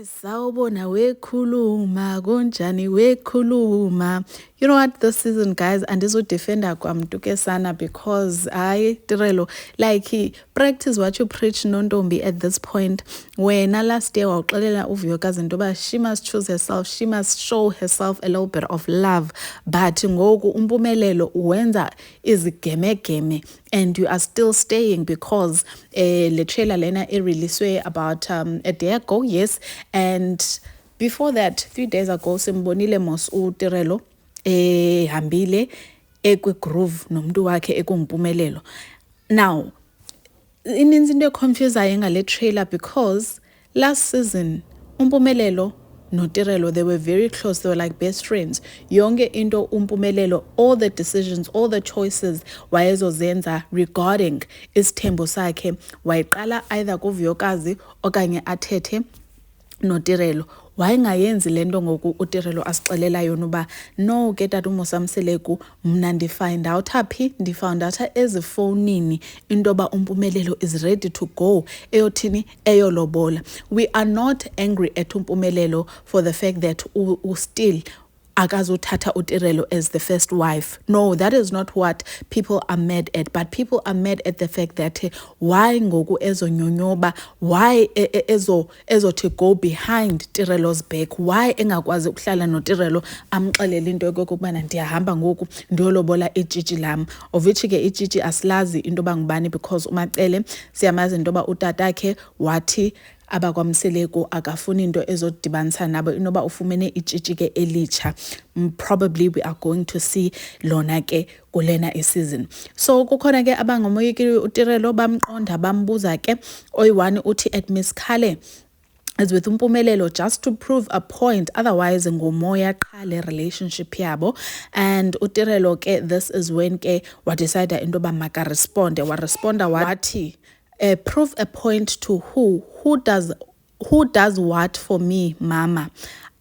Guys, sawubona wekhuluma kunjani wekhuluma. You know what, this season guys andizodefenda kwamntu sana because hayi Tirelo like practice what you preach nontombi at this point. Wena last year wawuxelela uVuyokazi into yoba she must choose herself, she must show herself a little bit of love, but ngoku umpumelelo uwenza izigemegeme and you are still staying because le trailer lena released about a day ago, yes, and before that 3 days ago simbonile mos uTirelo hambile ekwi-groove nomuntu wakhe ekungumpumelelo. Now ininzi into econfusayo ngale trailer because last season umpumelelo noTirelo, they were very close, they were like best friends. Yonke into umpumelelo, all the decisions, all the choices wayezozenza regarding isithembu sakhe wayiqala either kuVuyokazi okanye athethe noTirelo. Wayengayenzi lento ngoku uTirelo asixelela yona uba no ke tata uMosamseleku mna ndifind out aphi ndifound out ezifowunini into yoba umpumelelo is ready to go eyothini eyolobola. We are not angry at umpumelelo for the fact that still akazothatha uTirelo as the first wife. No, that is not what people are mad at, but people are mad at the fact that why ngoku ezonyonyoba, why ezothi go behind Tirelo's back, why engakwazi ukuhlala noTirelo amxelele into yokokubana ndiyahamba ngoku ndiyolobola ijiji lam, of which ke ijiji asilazi into yoba ngubani because uMacele siyamazi into yoba utatakhe wathi abakwamseleku akafuni into ezodibanisa nabo inoba ufumene ijiji ke elitsha. Probably we are going to see lona ke kulena season. So kukhona ke abangomoyikili uTirelo bamqonda bambuza ke oyi-1 uthi at Miss Khale is with umpumelelo just to prove a point, otherwise ngomoya qale relationship yabo. And uTirelo ke this is when ke wadecide into yoba maka responde, waresponda wathi prove a point to who does what for me mama.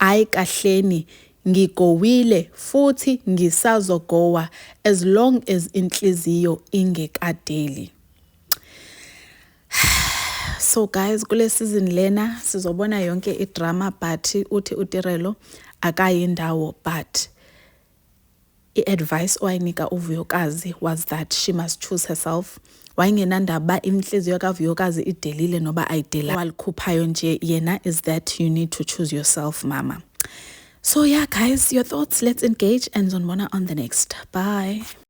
Ayi kahleni ngigowile futhi ngisazogowa as long as inhliziyo ingekadeli. So guys, kule season lena sizobona yonke idrama, but uthi uTirelo akayindawo, but i-advice owayinika uVuyokazi was that she must choose herself. Wayengenandaba inhliziyo kaVuyokazi idelile noba ayidela, walikhuphayo nje yena is that you need to choose yourself mama. So yeah guys, your thoughts, let's engage and zonbona on the next. Bye.